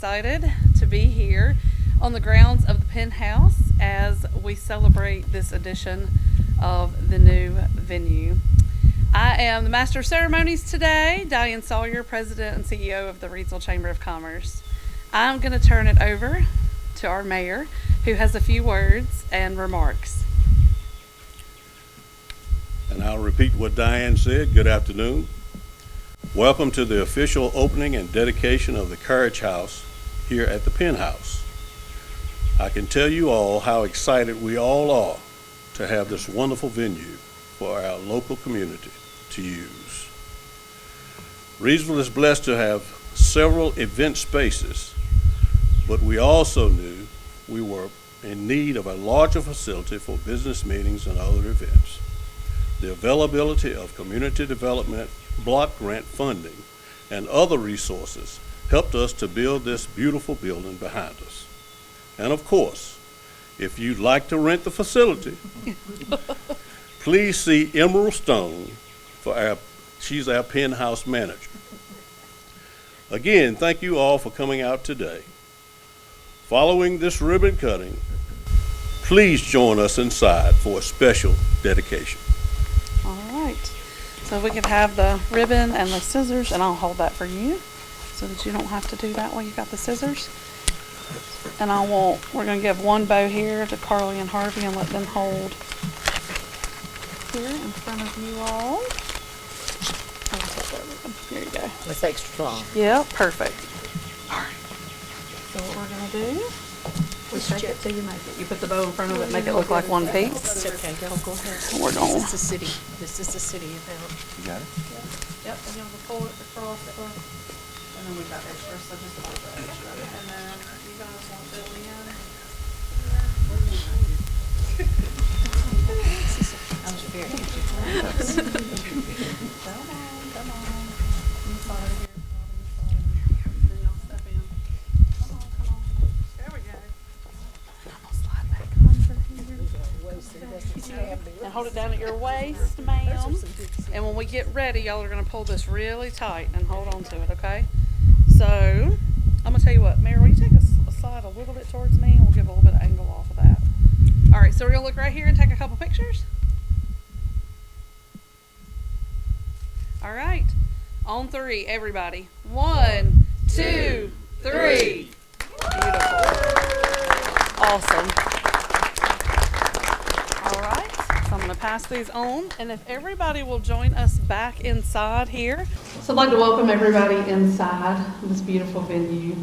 excited to be here on the grounds of the Penthouse as we celebrate this edition of the new venue. I am the Master of Ceremonies today, Diane Sawyer, President and CEO of the Reidsville Chamber of Commerce. I'm going to turn it over to our mayor, who has a few words and remarks. And I'll repeat what Diane said. Good afternoon. Welcome to the official opening and dedication of the Carriage House here at the Penthouse. I can tell you all how excited we all are to have this wonderful venue for our local community to use. Reidsville is blessed to have several event spaces, but we also knew we were in need of a larger facility for business meetings and other events. The availability of community development, block grant funding, and other resources helped us to build this beautiful building behind us. And of course, if you'd like to rent the facility, please see Emerald Stone she's our Penthouse manager. Again, thank you all for coming out today. Following this ribbon cutting, please join us inside for a special dedication. All right. So we could have the ribbon and the scissors, and I'll hold that for you so that you don't have to do that while you got the scissors. And we're going to give one bow here to Carly and Harvey and let them hold here in front of you all. I'll take that ribbon. Here you go. It's extra long. Yeah, perfect. All right. So what we're going to do, we shake it till you make it. You put the bow in front of it, make it look like one piece. It's okay. Go ahead. We're going. This is the city. This is the city event. You got it? Yep, and you'll pull it across it. And then we've got extra, so just a little bit extra. And then you guys want to lean. I was very interested. Come on. You slide over here. Then y'all step in. Come on. There we go. I'm gonna slide back under here. And hold it down at your waist, ma'am. And when we get ready, y'all are gonna pull this really tight and hold on to it, okay? So, I'm gonna tell you what, Mayor, will you take a slide a little bit towards me and we'll give a little bit of angle off of that. All right, so we're gonna look right here and take a couple pictures. All right, on three, everybody. 1, 2, 3. Beautiful. Awesome. All right, so I'm gonna pass these on, and if everybody will join us back inside here. So I'd like to welcome everybody inside this beautiful venue.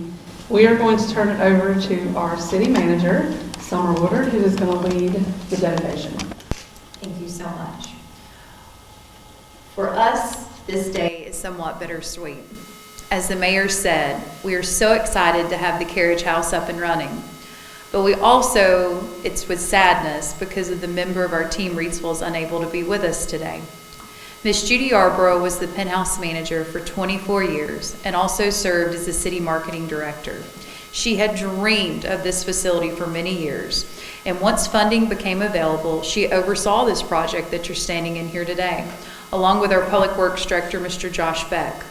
We are going to turn it over to our city manager, Summer Woodard, who is going to lead the dedication. Thank you so much. For us, this day is somewhat bittersweet. As the mayor said, we are so excited to have the Carriage House up and running. But it's with sadness because of the member of our team, Reidsville, is unable to be with us today. Miss Judy Yarborough was the Penthouse manager for 24 years and also served as the city marketing director. She had dreamed of this facility for many years, and once funding became available, she oversaw this project that you're standing in here today, along with our Public Works Director, Mr. Josh Beck.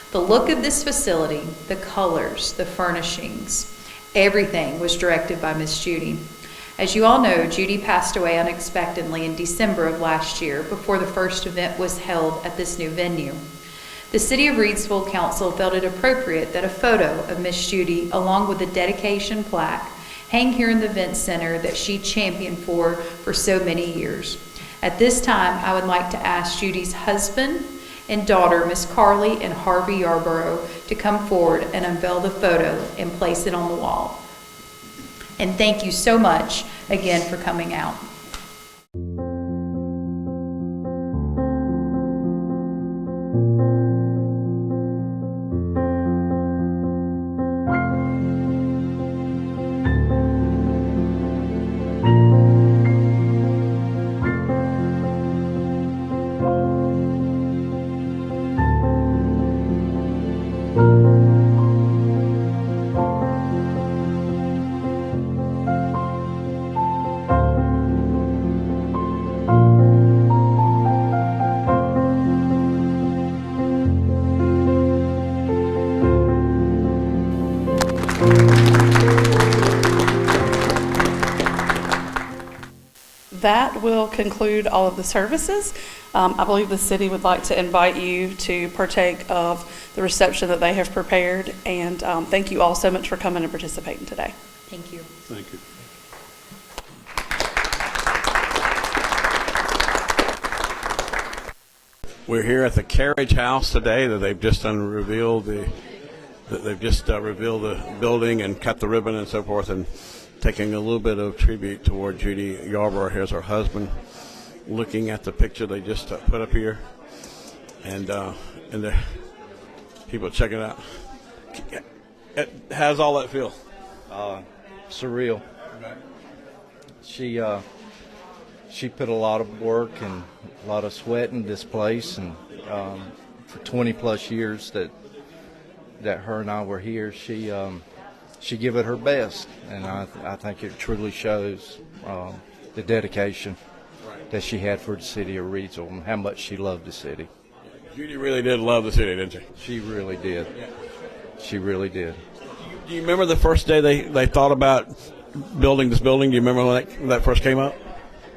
The look of this facility, the colors, the furnishings, everything was directed by Miss Judy. As you all know, Judy passed away unexpectedly in December of last year before the first event was held at this new venue. The City of Reidsville Council felt it appropriate that a photo of Miss Judy, along with a dedication plaque, hang here in the event center that she championed for so many years. At this time, I would like to ask Judy's husband and daughter, Miss Carly and Harvey Yarborough, to come forward and unveil the photo and place it on the wall. And thank you so much again for coming out. that will conclude all of the services. I believe the city would like to invite you to partake of the reception that they have prepared. And thank you all so much for coming and participating today. Thank you. Thank you. We're here at the Carriage House today that they've just revealed the building and cut the ribbon and so forth, and taking a little bit of tribute toward Judy Yarborough. Here's her husband looking at the picture they just put up here, and the people checking it out. How's all that feel? Surreal. She put a lot of work and a lot of sweat in this place, and for 20 plus years that her and I were here, she gave it her best, and I think it truly shows the dedication that she had for the city of Reidsville and how much she loved the city. Judy really did love the city, didn't she? She really did. She really did. Do you remember the first day they thought about building this building? Do you remember when that first came up?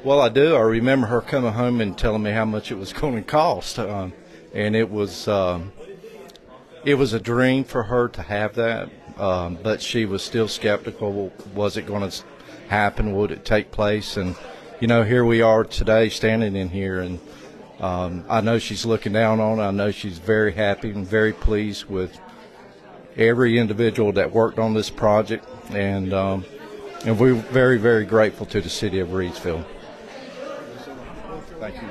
Well, I do. I remember her coming home and telling me how much it was going to cost, and it was a dream for her to have that, but she was still skeptical. Was it going to happen? Would it take place? And, here we are today standing in here, and I know she's looking down on it. I know she's very happy and very pleased with every individual that worked on this project, and we're very, very grateful to the city of Reidsville. Thank you.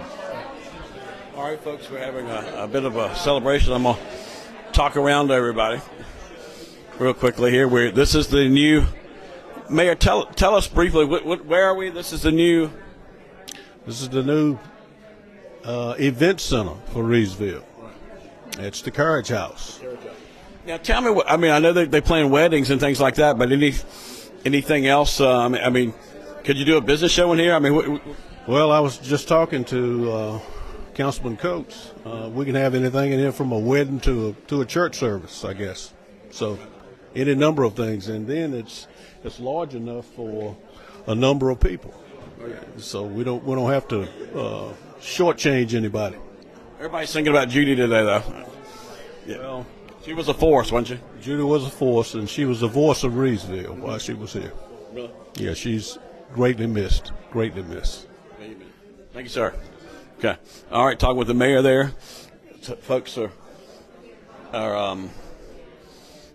All right, folks, we're having a bit of a celebration. I'm going to talk around to everybody real quickly here. This is the new mayor. Tell us briefly, where are we? This is the new event center for Reidsville. It's the Carriage House. Now, tell me what. I mean, I know they plan weddings and things like that, but anything else? I mean, could you do a business show in here? I mean, Well, I was just talking to Councilman Coates. We can have anything in here from a wedding to a church service, I guess. So, any number of things, and then it's large enough for a number of people. So we don't have to shortchange anybody. Everybody's thinking about Judy today, though. Yeah. Well, she was a force, wasn't she? Judy was a force, and she was the voice of Reidsville while she was here. Really? Yeah, she's greatly missed. Greatly missed. Amen. Thank you, sir. Okay. All right, talking with the mayor there. Folks are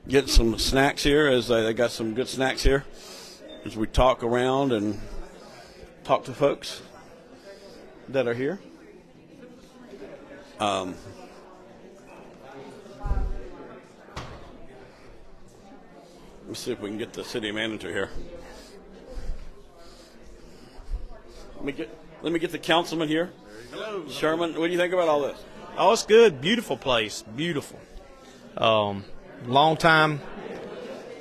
getting some snacks here, as they got some good snacks here as we talk around and talk to folks that are here. Let's see if we can get the city manager here. Let me get the councilman here. Hello, Sherman. What do you think about all this? Oh, it's good. Beautiful place. Beautiful. Long time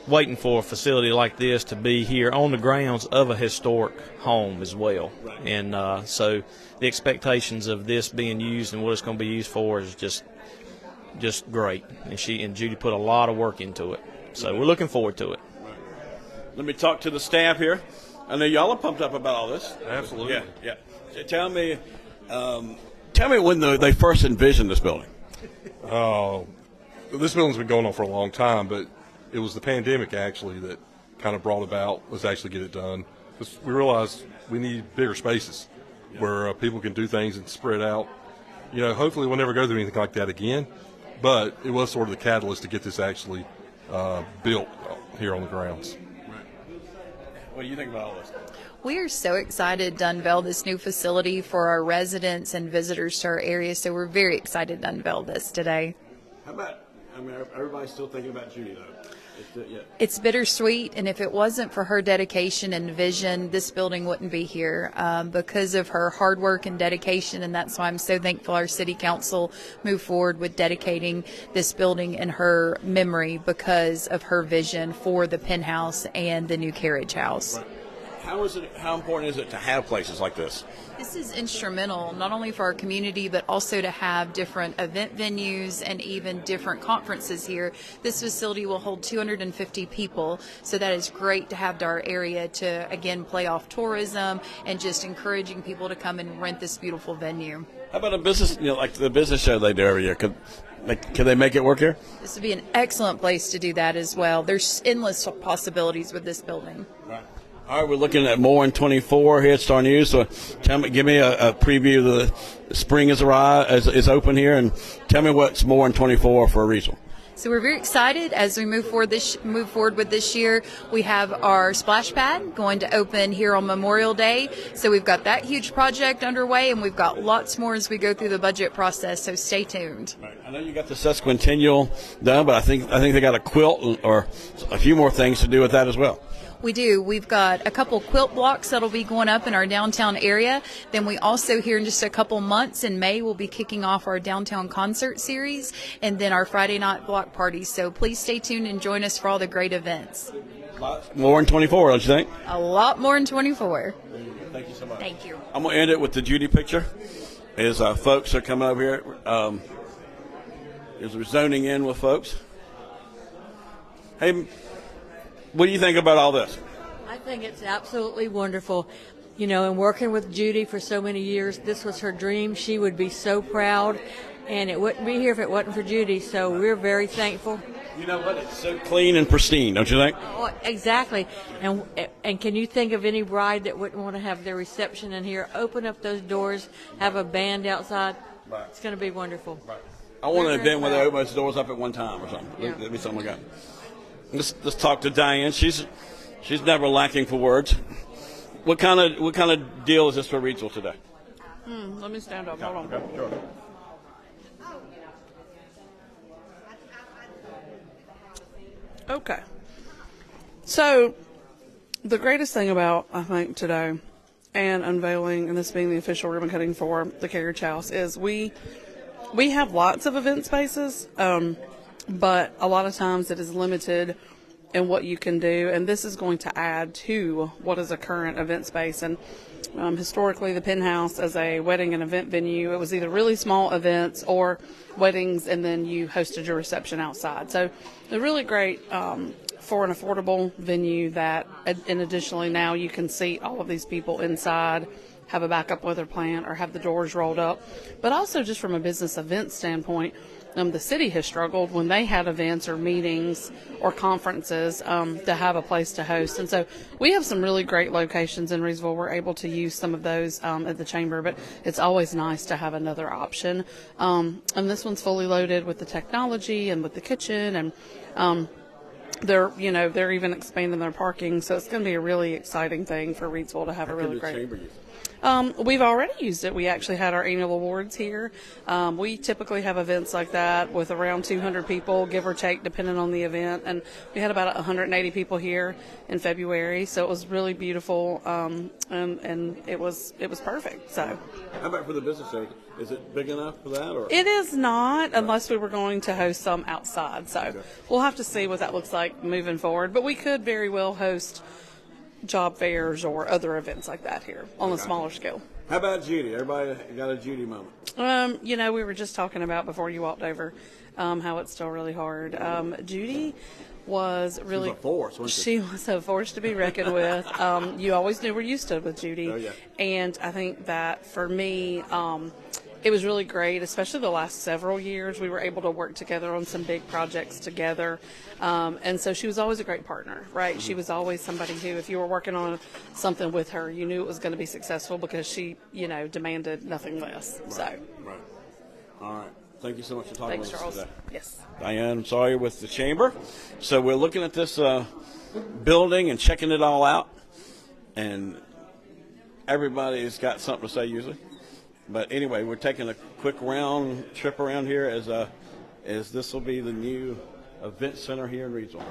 waiting for a facility like this to be here on the grounds of a historic home as well. Right. And so the expectations of this being used and what it's going to be used for is just great. And Judy put a lot of work into it. So we're looking forward to it. Right. Let me talk to the staff here. I know y'all are pumped up about all this. Absolutely. Yeah. So tell me when they first envisioned this building. This building's been going on for a long time, but it was the pandemic actually that kind of brought about was actually get it done. Because we realized we need bigger spaces where people can do things and spread out. Hopefully we'll never go through anything like that again, but it was sort of the catalyst to get this actually built here on the grounds. What do you think about all this? We are so excited to unveil this new facility for our residents and visitors to our area, so we're very excited to unveil this today. How about, everybody's still thinking about Judy, though. It's bittersweet, and if it wasn't for her dedication and vision, this building wouldn't be here because of her hard work and dedication, and that's why I'm so thankful our city council moved forward with dedicating this building in her memory because of her vision for the penthouse and the new carriage house. Right. How important is it to have places like this? This is instrumental not only for our community, but also to have different event venues and even different conferences here. This facility will hold 250 people, so that is great to have to our area to, again, play off tourism and just encouraging people to come and rent this beautiful venue. How about a business, like the business show they do every year? Could they make it work here? This would be an excellent place to do that as well. There's endless possibilities with this building. Right. All right, we're looking at more in 24 here at Star News. So give me a preview of the spring is open here, and tell me what's more in 24 for Reidsville. So we're very excited as we move forward with this year. We have our splash pad going to open here on Memorial Day. So we've got that huge project underway, and we've got lots more as we go through the budget process. So stay tuned. Right. I know you got the sesquicentennial done, but I think they got a quilt or a few more things to do with that as well. We do. We've got a couple quilt blocks that'll be going up in our downtown area. Then we also, here in just a couple months in May, will be kicking off our downtown concert series and then our Friday night block parties. So please stay tuned and join us for all the great events. More in 24, don't you think? A lot more in 24. Thank you so much. Thank you. I'm going to end it with the Judy picture. As folks are coming over here, as we're zoning in with folks. Hey, what do you think about all this? I think it's absolutely wonderful. You know, and working with Judy for so many years, this was her dream. She would be so proud, and it wouldn't be here if it wasn't for Judy, so we're very thankful. You know what? It's so clean and pristine, don't you think? Oh, exactly. And can you think of any bride that wouldn't want to have their reception in here, open up those doors, have a band outside? Right. It's going to be wonderful. Right. I want an event where they open those doors up at one time or something. Yeah. That'd be something like that. Let's talk to Diane. She's never lacking for words. What kind of deal is this for Reidsville today? Let me stand up. Hold on. Okay, sure. Okay. So, the greatest thing about, I think, today and unveiling, and this being the official ribbon cutting for the Carriage House, is we have lots of event spaces, but a lot of times it is limited in what you can do, and this is going to add to what is a current event space. And historically, the Penn House as a wedding and event venue, it was either really small events or weddings, and then you hosted your reception outside. So they're really great for an affordable venue that, and additionally now you can seat all of these people inside, have a backup weather plan, or have the doors rolled up. But also just from a business event standpoint, the city has struggled when they had events or meetings or conferences to have a place to host. And so we have some really great locations in Reidsville. We're able to use some of those at the chamber, but it's always nice to have another option. And this one's fully loaded with the technology and with the kitchen, and they're even expanding their parking. So it's going to be a really exciting thing for Reidsville to have a really great. We've already used it. We actually had our annual awards here. We typically have events like that with around 200 people, give or take, depending on the event. And we had about 180 people here in February, so it was really beautiful, and it was perfect. So, how about for the business area? Is it big enough for that? Or? It is not, unless we were going to host some outside. So okay. We'll have to see what that looks like moving forward. But we could very well host job fairs or other events like that here on a smaller scale. How about Judy? Everybody got a Judy moment? We were just talking about before you walked over how it's still really hard. Judy was really... She was a force, wasn't she? She was a force to be reckoned with. You always knew where you stood with Judy. Oh, yeah. And I think that for me... it was really great, especially the last several years. We were able to work together on some big projects together. And so she was always a great partner, right? Mm-hmm. She was always somebody who, if you were working on something with her, you knew it was going to be successful because she, demanded nothing less. Right. So. Right. All right. Thank you so much for talking with us today. Yes. Diane, I'm sorry, with the chamber. So we're looking at this building and checking it all out. And everybody's got something to say usually. But anyway, we're taking a quick round trip around here as this will be the new event center here in Reidsville.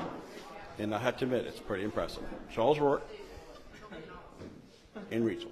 And I have to admit, it's pretty impressive. Charles Rourke in Reidsville.